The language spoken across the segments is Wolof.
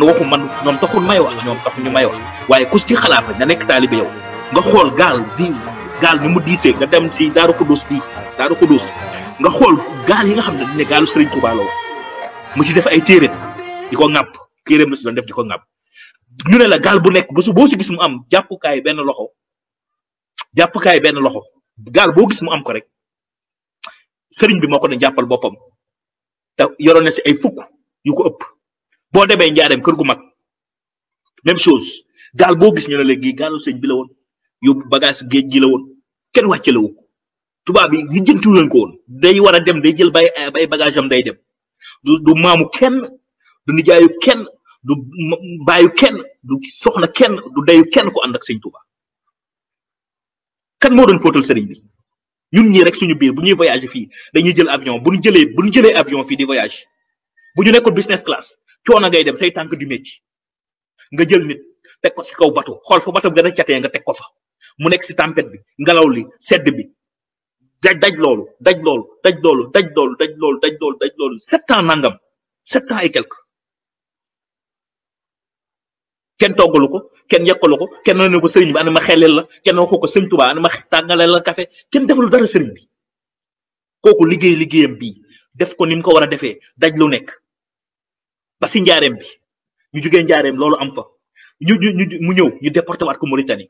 man waxu man ñoom taxul may wax ñoom taxul ñu may wax waaye ku ci xalaat rek nga nekk taalibe yow nga xool gaal ni mu diisee nga dem si Daaru Xudus nga xool gaal yi nga xam ne gaalu Serigne Touba la woon mu ci def ay téere di ko ŋàpp téereem la si doon def di ko ŋàpp ñu ne la gaal bu nekk boo si gis mu am jàppukaay benn loxo gaal boo gis mu am ko rek sëriñ bi moo ko ne jàppal boppam te yoroon na si ay fukk yu ko ëpp boo demee njaareem kër gu mag même chose gaal boo gis ñu ne léegi gaalu sëñ bi la woon yóbbu bagage géej gi la woon kenn wàcce la wu tubaab bi lijjantiwu leen ko woon day war a dem day jël bay bagage am day dem du maamu kenn du nijaayu kenn du baayu kenn du soxna kenn du dayu kenn ko ànd ak sëñ Touba kan moo doon fóotal sëriñ bi ñun ñii rek suñu biir bu ñuy voyagé fii dañuy jël avion bu ñu jëlee avion fii di voyage bu ñu nekkoon business class coono ngay dem say tànk du métti nga jël nit teg ko si kaw bateau xool fa bateau gën a catee nga teg ko fa mu nekk si tempête bi ngelaw li sedd bi daj loolu 7 ans nangam 7 ans et quelque kenn toggalu ko kenn yekkalu ko kenn ne ko sëriñ bi ana ma xelel la kenn waxu ko sëñ Touba ana ma tàngaleel la café kenn deful dara sëriñ bi kooku liggéeyam bi def ko ni mu ko war a defee daj lu nekk ba si njaareem bi ñu jugee njaareem loolu am fa mu ñëw ñu déporté waat ko Mauritanie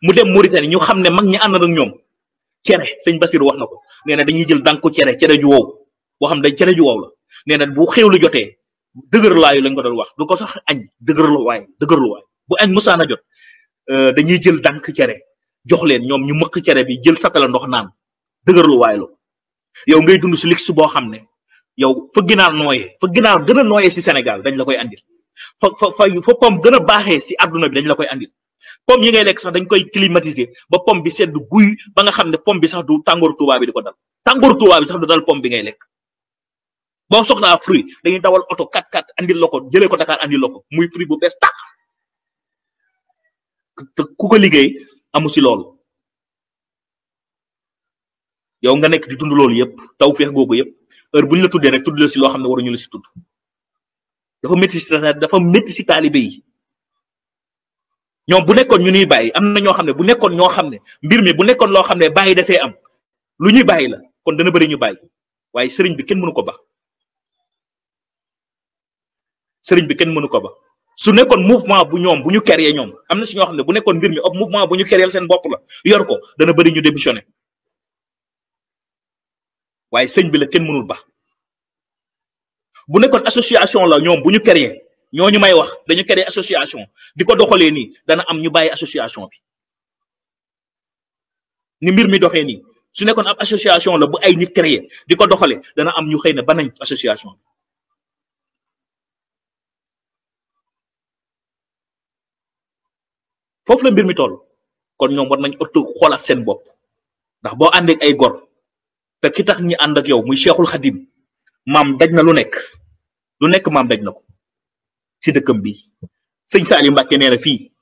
mu dem Mauritanie ñu xam ne mag ñi ànd ak ñoom cere sëñ Basiru wax na ko nee na dañuy jël dànku cere ju wow boo xam ne cere ju wow la nee na bu xéwlu jotee dëgërlaayu lañ ko doon wax du ko sax añ dëgërluwaay bu añ musaana jot dañuy jël dànk cere jox leen ñoom ñu mëq cere bi jël satala ndox naan dëgërluwaay la yow ngay dund si luxe boo xam ne yow fa ginaar gën a nooyee si Sénégal dañ la koy andil fa pomme gën a baaxee si adduna bi dañ la koy andil pomme yi ngay lekk sax dañ koy climatiser ba pomme bi sedd guy ba nga xam ne pomme bi sax du tàngooru Tuubaa bi di ko dal tàngooru Tuubaa bi sax du dal pomme bi ngay lekk boo soxlaa fruit dañuy dawal oto 4x4 andil la ko jëlee ko Dakar andil la ko muy fruit bu bees tax te ku ko liggéey amu si loolu yow nga nekk di dund loolu yëpp taw feex googu yëpp heure bu ñu la tuddee rek tudd la si loo xam ne waruñu la si tudd dafa métti si taalibe yi ñoom bu nekkoon ñu ñuy bàyyi am na ñoo xam ne bu nekkoon ñoo xam ne mbir mi bu nekkoon loo xam ne bàyyi desee am lu ñuy bàyyi la kon dana bëri ñu bàyyi waaye sëriñ bi kenn mënu ko ba su nekkoon mouvement bu ñoom bu ñu créé ñoom am na si ñoo xam ne bu nekkoon mbir mi ab mouvement bu ñu créé seen bopp la yor ko dana bëri ñu démissionné waaye sëñ bi la kenn mënul ba bu nekkoon association la ñoom bu ñu créé ñooñu may wax dañu créé association di ko doxalee nii dana am ñu bàyyi association bi ni mbir mi doxee nii su nekkoon ab association la bu ay nit créé di ko doxalee dana am ñu xëy na ba nañ association bi foofu la mbir mi toll kon ñoom war nañ ëtt xoolaat seen bopp ndax boo àndee ak ay gor te ki tax ñi ànd ak yow muy Cheikhul Khadim maam daj na lu nekk maam daj na ko si dëkkam bi sëñ Saliou Mbacke nee na fii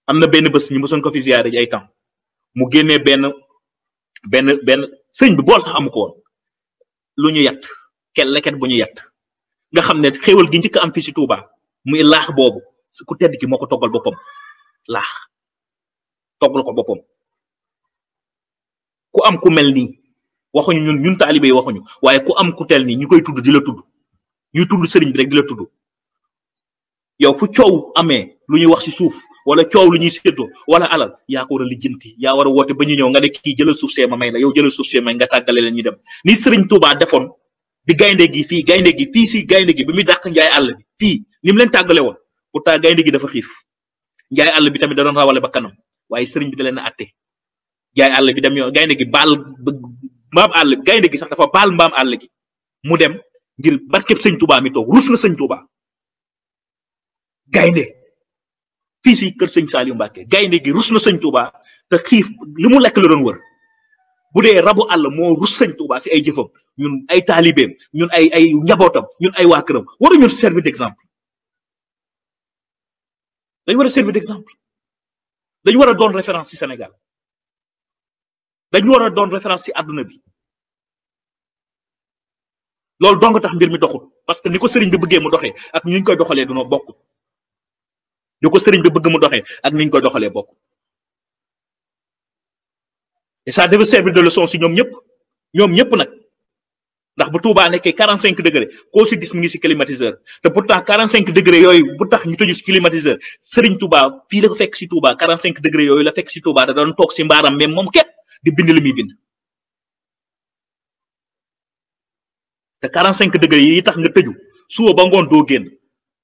am na benn bés ñu mësoon ko fi ziyaare ay temps mu génnee benn sëñ bi bool sax amu ko woon lu ñu yàtt leket bu ñu yàtt nga xam ne xéewal gi njëkk am fii si Touba muy laax boobu ku tedd ki moo ko toggal boppam laax toggal ko boppam ku am ku mel nii waxuñu ñun taalibe yi waxuñu waaye ku am ku tel nii ñu koy tudd di la tudd ñuy tudd sëriñ bi rek di la tudd yow fu coow amee lu ñuy wax si suuf wala coow lu ñuy séddoo wala alal yaa ko war a lijjanti yaa war a woote ba ñu ñëw nga ne kii jëlal suuf see ma may la yow jëlal suuf see may nga tàggale leen ñu dem ni sëriñ Touba defoon bi gaynde gi fii si gaynde gi bi muy dàq njaay àll bi fii ni mu leen tàggale woon pourtant gaynde gi dafa xiif njaay àll bi tamit da doon rawale ba kanam waaye sëriñ bi da leen a àtte njaay àll bi dem yoon gaynde gi baal mbaam àll gaynde gi sax dafa baal mbaam àll gi mu dem ngir barkeb sëñ Touba mi toog rus na sëñ Touba gaynde fii si kër sëñ Saliou Mbacke gaynde gi rus na sëñ Touba te xiif li mu lekk la doon wër bu dee rabu àll moo rus sëñ Touba si ay jëfam ñun ay taalibeem ñun ay njabootam ñun ay waa këram waruñu servir d'exemple dañu war a servir d'exemple dañu war a doon référence ci Sénégal dañu war a doon référence ci àdduna bi loolu dong tax mbir mi doxul parce que ni ko sëriñ bi bëggee mu doxee ak ñu koy doxalee dunoo bokk di ko sëriñ bi bëgg mu doxee ak niñ koy doxalee bokk. Et ça devait servir de leçon si ñoom ñëpp nag ndax bu Touba nekkee 45 degré koo si gis mi ngi si climatiseur te pourtant 45 degré yooyu bu tax ñu tëju si climatiseur Serigne Touba fii la ko fekk si Touba 45 degré yooyu la fekk si Touba da doon toog si mbaaram même moom képp di bind li muy bind. te 45 degré yi tax nga tëju suba ba ngoon doo génn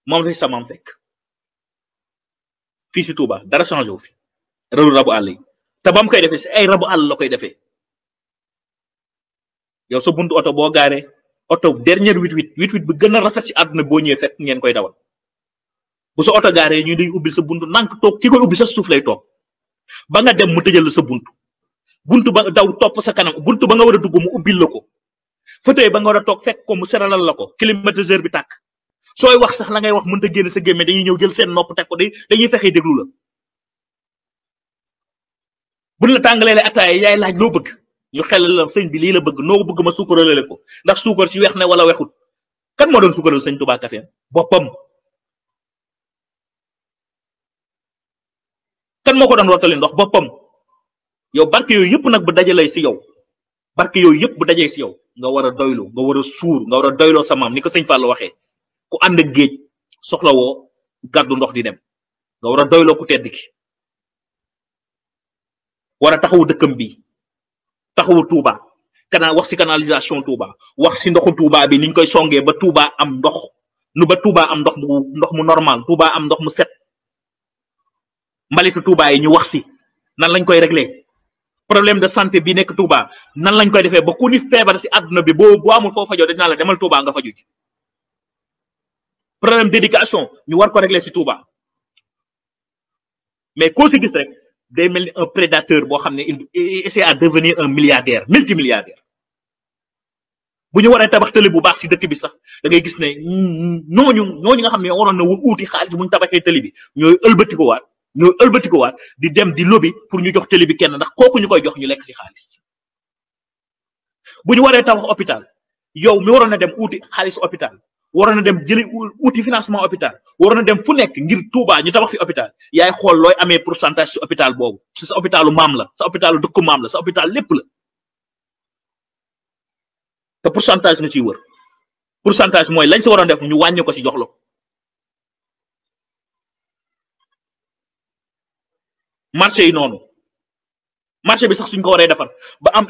moom la sama am fekk fii si Touba dara changé wu fi rëlu rabu àll yi te ba mu koy defee si ay rabu àll la koy defee. yow sa buntu oto boo gaaree oto dernière 88 bi gën a rafet si àdduna boo ñëwee fekk ngeen koy dawal bu sa oto gaaree ñu day ubbil sa buntu nank toog ki koy ubbi sa suuf lay toog ba nga dem mu tëjal la sa buntu ba daw topp sa kanam buntu ba nga war a dugg mu ubbil la ko fauteuil ba nga war a toog fekk ko mu seralal la ko climatiseur bi tàkk sooy wax sax la ngay wax mënta génn sa gémme dañuy ñëw jël seen nopp teg ko dañuy fexe déglu la buñ la tàngaleele ataaya yaay laaj loo bëgg ñu xelal la sëñ bi lii la bëgg noo bëgg ma suukaralale ko ndax suukar si weex ne wala wexut kan moo doon suukaral sëñ Touba Café boppam kan moo ko doon rootali ndox boppam yow barke yooyu yëpp nag bu dajalay si yow barke yooyu yëpp bu dajee si yow nga war a doylu nga war a suur nga war a doyloo sa maam ni ko sëñ Fall waxee ku ànd ak géej soxla woo gàddu ndox di dem nga war a doyloo ku tedd ki war a taxawu dëkkam bi taxawu Touba wax si canalisation Touba wax si ndoxu Touba bi niñ koy songee ba Touba am ndox ba Touba am ndox mu normal Touba am ndox mu set mbalitu Touba yi ñu wax si nan lañ koy régler problème de santé bi nekk Touba nan lañ koy defee ba ku ni feebar si àdduna bi boo amul foo fajoo dañ naa la demal Touba nga faju ci problème d'éducation ñu war ko régler si Touba mais koo si gis rek day mel ni un prédateur boo xam ne il essaie à devenir un milliardaire multimilliardaire bu ñu waree tabax tëli bu baax si dëkk bi sax da ngay gis ne ñooñu nga xam ne waroon na uuti xaalis bu ñu tabaxee tëli bi ñooy ëlbatikuwaat di dem di lobby pour ñu jox tëli bi kenn ndax kooku ñu koy jox ñu lekk si xaalis bu ñu waree tabax hôpital yow mi waroon na dem uuti xaalis hôpital waroon na dem jëli uuti financement hôpital waroon na dem fu nekk ngir Touba ñu tabax fi hôpital yaay xool looy amee pourcentage si hôpital boobu si sa hôpitalu maam la sa hôpitalu dëkku maam la sa hôpital lépp la te pourcentage nga ciy wër pourcentage mooy lañ si waroon def ñu wàññi ko si jox la ko marché yi noonu marché bi sax suñ ko waree defar ba am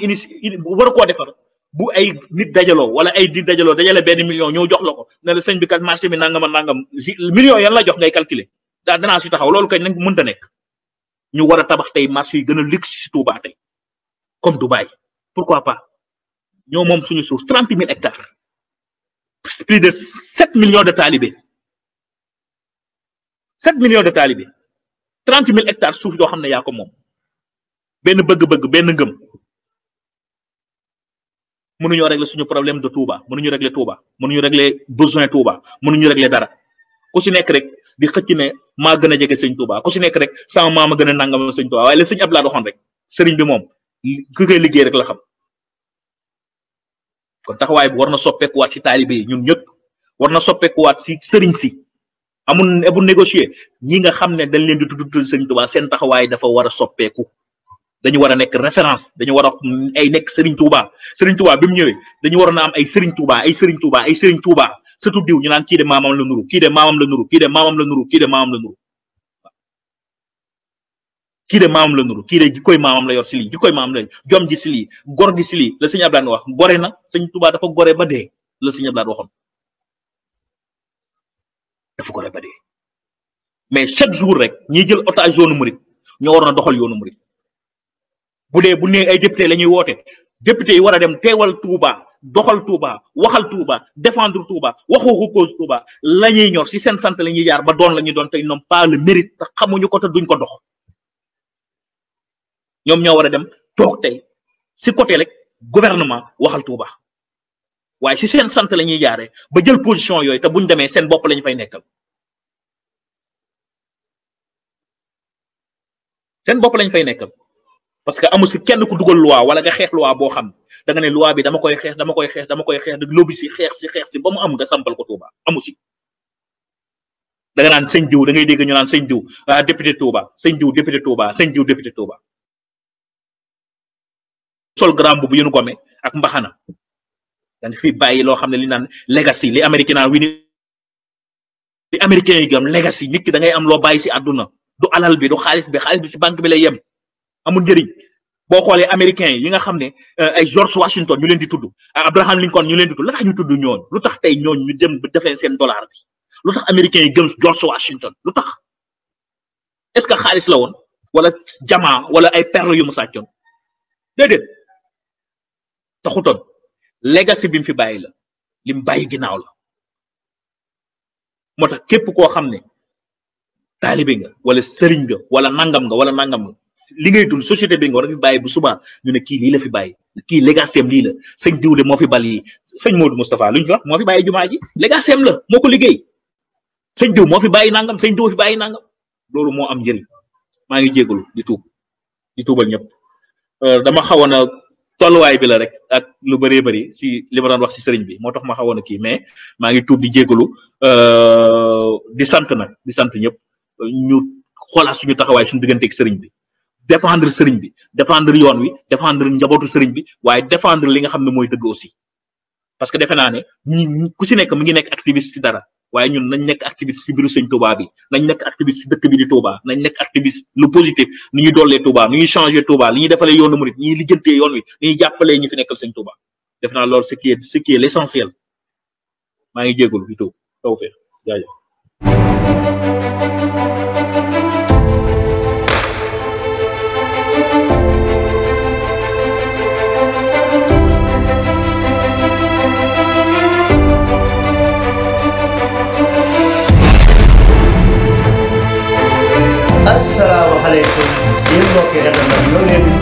war koo defar bu ay nit dajaloo wala ay nit dajaloo dajale benn million ñoo jox la ko ne la sëñ bi kat marché bi nangam ak nangam millions yan la jox ngay calculer danaa si taxaw loolu kay nañ mënta nekk ñu war a tabax tey marché yi gën a luxe si Touba tey comme Dubaï pourquoi pas ñoo moom suñu suuf 30 000 hectares plus de 7 millions de talibés 7 millions de talibés 30 000 hectares suuf yoo xam ne yaa ko moom benn bëgg-bëgg benn ngëm mënuñoo régler suñu problème de Touba mënuñu régler Touba mënuñu régler besoin Touba mënuñu régler dara ku si nekk rek di xëcc ne maa gën a jege sëñ Touba ku si nekk rek sama maama gën a nangam sëñ Touba waaye la sëñ Abdoulaye waxoon rek sëriñ bi moom ku koy liggéey rek la xam kon taxawaay bi war na soppeekuwaat ci taalibe yi ñun ñëpp war na soppeekuwaat si sëriñ si amul bu négocier ñi nga xam ne dañ leen di tudd sëñ Touba seen taxawaay dafa war a soppeeku dañu war a nekk référence dañu war a ay nekk Serigne Touba bi mu ñëwee dañu waroon a am ay Serigne Touba surtout diw ñu naan kii de maamam la nuru kii de maamam la nuru kii de maamam la nuru kii de maamam la nuru kii de maamam la nuru kii de jikkoy maamam la yor si lii jikkoy maamam la jom ji si lii gor gi si lii la sëñ Abdoulaye wax gore na sëñ Touba dafa gore ba dee la sëñ Abdoulaye waxoon dafa gore ba dee mais chaque jour rek ñiy jël otage yoonu murit ñoo waroon a doxal yoonu murit bu ne ay député la ñuy woote député yi war a dem teewal Touba doxal Touba waxal Touba défendre Touba waxoo cause Touba la ñuy ñor si seen sant la ñuy jaar ba doon la ñuy doon te ils n'ont pas le mérite te xamuñu ko te duñ ko dox ñoom ñoo war a dem toog tey si côté rek gouvernement waxal Touba waaye si seen sant la ñuy jaaree ba jël position yooyu te buñ demee seen bopp la ñu fay nekkal seen bopp lañ fay nekkal. parce que amu si kenn ku dugal loi wala nga xeex loi boo xam da nga ne loi bi dama koy xeex da lobby si xeex si ba mu am nga sampal ko Touba amu si da nga naan sëñ diw da ngay dégg ñu naan sëñ diw député Touba sëñ diw député Touba sëñ diw député Touba sol grand bu yunu gome ak mbaxana dañ fi bàyyi loo xam ne li naan legacy li américain naan wi li américain yi gam legacy nit ki da ngay am loo bàyyi si àdduna du alal bi du xaalis bi si banque bi lay yem amul njëriñ boo xoolee américain yi nga xam ne ay George Washington ñu leen di tudd Abraham Lincoln ñu leen di tudd la tax ñu tudd ñooñu lu tax tey ñooñu ñu dem ba defee seen dollar bi lu tax américain yi gëm George Washington lu tax est-ce que xaalis la woon wala jamaa wala ay perle yu mu sàccoon déedéet taxutoon legacy bi mu fi bàyyi la li mu bàyyi ginnaaw la moo tax képp koo xam ne taalibe nga wala sëriñ nga wala nangam nga li ngay dund société bi nga war a fi bàyyi bu subaa ñu ne kii lii la fi bàyyi kii legacy am lii la sëñ diw de moo fi bal yi sëñ Modou Moustapha luñ fi wax moo fi bàyyi jumaa ji legacy am la moo ko liggéey sëñ diw moo fi bàyyi nangam sëñ diw fi bàyyi nangam loolu moo am njëriñ maa ngi jégalu di tuubal ñëpp dama xawoon a tolluwaay bi la rek ak lu bëree bëri si li ma doon wax si sëriñ bi moo tax ma xawoon a kii mais maa ngi tuub di jégalu di sant ñëpp ñu xoolaat suñu taxawaay suñu digganteeg sëriñ bi défendre sëriñ bi défendre yoon wi défendre njabootu sëriñ bi waaye défendre li nga xam ne mooy dëgg aussi parce que defe naa ne ku si nekk mu ngi nekk activiste si dara waaye ñun nañ nekk activiste si biiru sëñ Touba bi nañ nekk activiste si dëkk bi di Touba nañ nekk activiste lu positif ni ñuy dollee Touba ni ñuy changer Touba li ñuy defalee yoonu murit ni ñuy lijjantee yoon wi ni ñuy jàppalee ñi fi nekkal sëñ Touba def naa loolu ce qui est l'essentiel maa ngi jégalu di tuub tawfeex jaajëf asalaamaaleykum yéen mbokki internet ñoo leen di